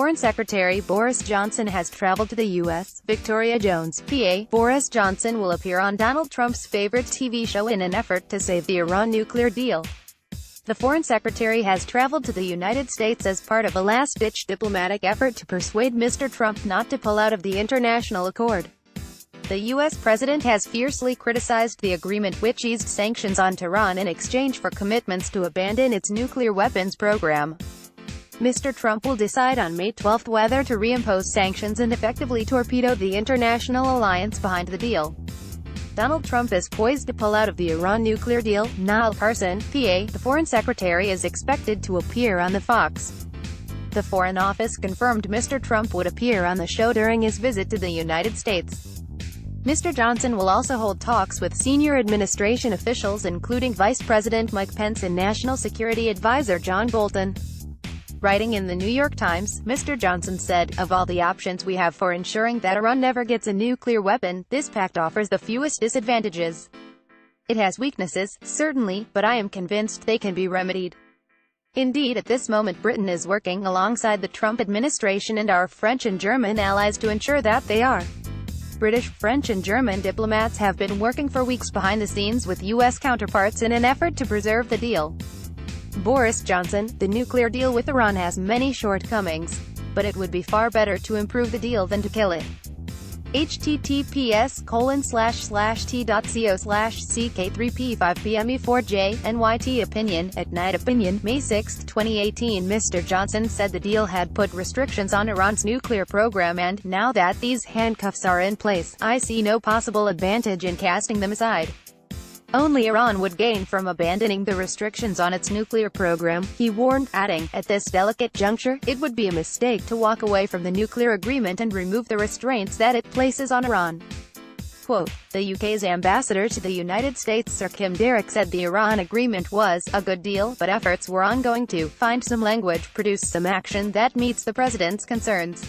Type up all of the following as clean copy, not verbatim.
Foreign Secretary Boris Johnson has traveled to the U.S. Victoria Jones, PA. Boris Johnson will appear on Donald Trump's favorite TV show in an effort to save the Iran nuclear deal. The Foreign Secretary has traveled to the United States as part of a last-ditch diplomatic effort to persuade Mr. Trump not to pull out of the international accord. The U.S. president has fiercely criticized the agreement which eased sanctions on Tehran in exchange for commitments to abandon its nuclear weapons program. Mr. Trump will decide on May 12 whether to reimpose sanctions and effectively torpedo the international alliance behind the deal. Donald Trump is poised to pull out of the Iran nuclear deal. Niall Parson, PA, the Foreign Secretary, is expected to appear on the Fox. The Foreign Office confirmed Mr. Trump would appear on the show during his visit to the United States. Mr. Johnson will also hold talks with senior administration officials including Vice President Mike Pence and National Security Advisor John Bolton. Writing in the New York Times, Mr. Johnson said, "Of all the options we have for ensuring that Iran never gets a nuclear weapon, this pact offers the fewest disadvantages. It has weaknesses, certainly, but I am convinced they can be remedied." Indeed, at this moment Britain is working alongside the Trump administration and our French and German allies to ensure that they are. British, French and German diplomats have been working for weeks behind the scenes with U.S. counterparts in an effort to preserve the deal. Boris Johnson, the nuclear deal with Iran has many shortcomings, but it would be far better to improve the deal than to kill it. https://t.co/ck3p5pme4j NYT Opinion at Night Opinion, May 6, 2018. Mr. Johnson said the deal had put restrictions on Iran's nuclear program and, now that these handcuffs are in place, I see no possible advantage in casting them aside. Only Iran would gain from abandoning the restrictions on its nuclear program, he warned, adding, "At this delicate juncture, it would be a mistake to walk away from the nuclear agreement and remove the restraints that it places on Iran." Quote, the UK's ambassador to the United States Sir Kim Derrick said the Iran agreement was a good deal, but efforts were ongoing to find some language, produce some action that meets the president's concerns.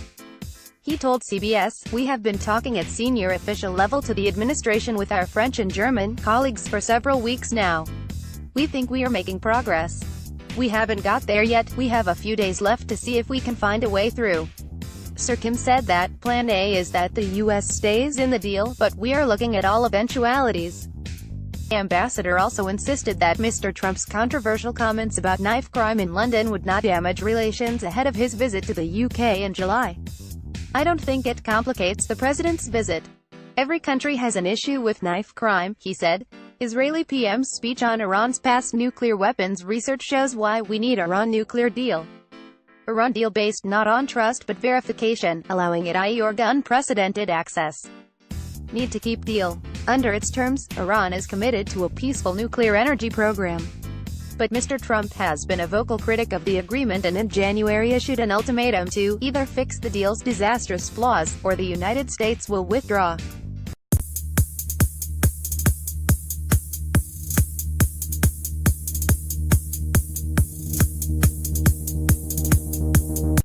He told CBS, "We have been talking at senior official level to the administration with our French and German colleagues for several weeks now. We think we are making progress. We haven't got there yet, we have a few days left to see if we can find a way through." Sir Kim said that, "Plan A is that the U.S. stays in the deal, but we are looking at all eventualities." The ambassador also insisted that Mr. Trump's controversial comments about knife crime in London would not damage relations ahead of his visit to the UK in July. "I don't think it complicates the president's visit. Every country has an issue with knife crime," he said. Israeli PM's speech on Iran's past nuclear weapons research shows why we need Iran nuclear deal. Iran deal based not on trust but verification, allowing it unprecedented access. Need to keep deal. Under its terms, Iran is committed to a peaceful nuclear energy program. But Mr. Trump has been a vocal critic of the agreement and in January issued an ultimatum to either fix the deal's disastrous flaws, or the United States will withdraw.